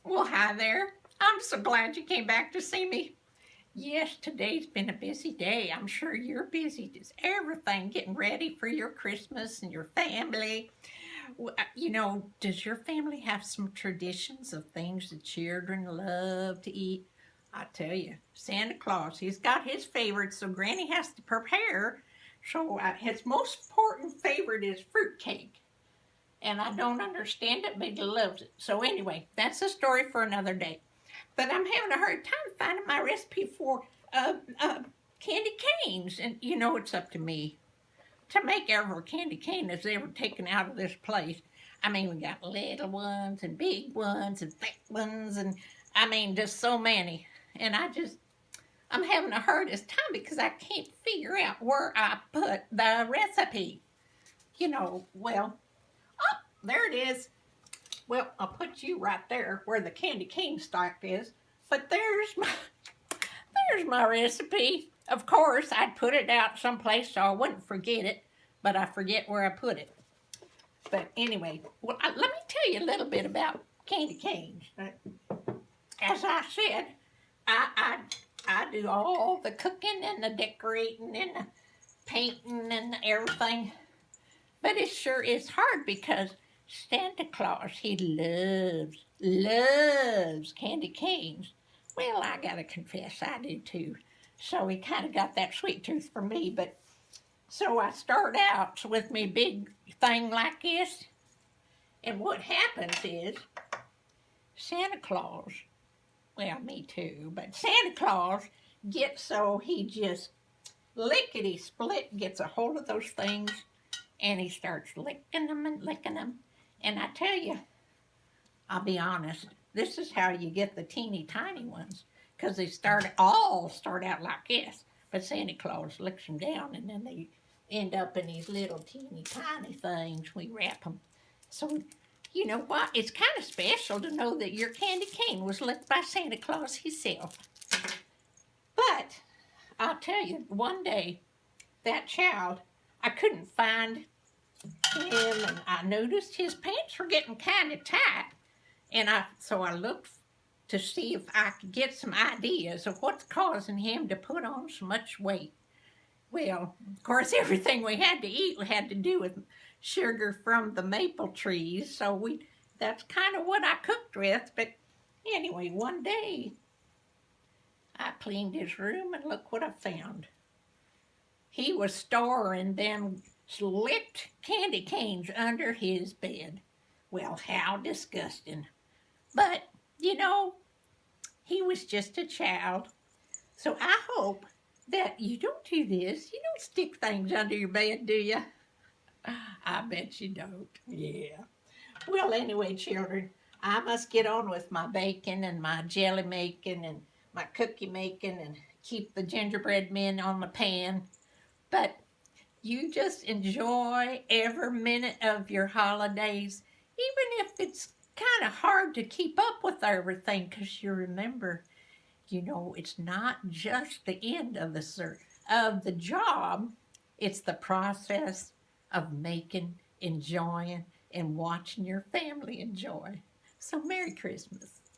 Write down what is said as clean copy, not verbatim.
Well, hi there. I'm so glad you came back to see me. Yes, today's been a busy day. I'm sure you're busy. Just everything getting ready for your Christmas and your family. Does your family have some traditions of things the children love to eat? I tell you, Santa Claus, he's got his favorites, so Granny has to prepare. So his most important favorite is fruitcake. And I don't understand it, but he loves it. So anyway, that's a story for another day. But I'm having a hard time finding my recipe for candy canes, and it's up to me to make every candy cane that's ever taken out of this place. I mean, we got little ones and big ones and thick ones, and I mean, just so many. And I'm having the hardest time because I can't figure out where I put the recipe. Well, oh, there it is. Well, I'll put you right there where the candy cane stock is. But there's my recipe. Of course, I'd put it out someplace so I wouldn't forget it, but I forget where I put it. But anyway, let me tell you a little bit about candy canes. As I said, I do all the cooking and the decorating and the painting and everything. But it sure is hard because Santa Claus, he loves candy canes. Well, I gotta confess, I do too. So he kind of got that sweet tooth for me. But so I start out with me big thing like this. And what happens is Santa Claus, well, me too, but Santa Claus gets so he just lickety split gets a hold of those things and he starts licking them and licking them. And I tell you, I'll be honest, this is how you get the teeny tiny ones, because they all start out like this, but Santa Claus licks them down, and then they end up in these little teeny tiny things. We wrap them. So, you know what? It's kind of special to know that your candy cane was licked by Santa Claus himself. But I'll tell you, one day, that child, I couldn't find him, and I noticed his pants were getting kind of tight. And so I looked to see if I could get some ideas of what's causing him to put on so much weight. Well, of course, everything we had to eat had to do with sugar from the maple trees, so that's kind of what I cooked with. But anyway, one day I cleaned his room and look what I found. He was storing them licked candy canes under his bed. Well, how disgusting. But, he was just a child. So I hope that you don't do this. You don't stick things under your bed, do you? I bet you don't. Yeah. Well, anyway, children, I must get on with my baking and my jelly making and my cookie making and keep the gingerbread men on the pan. But you just enjoy every minute of your holidays, even if it's kind of hard to keep up with everything, because you remember, it's not just the end of the job, it's the process of making, enjoying, and watching your family enjoy. So Merry Christmas.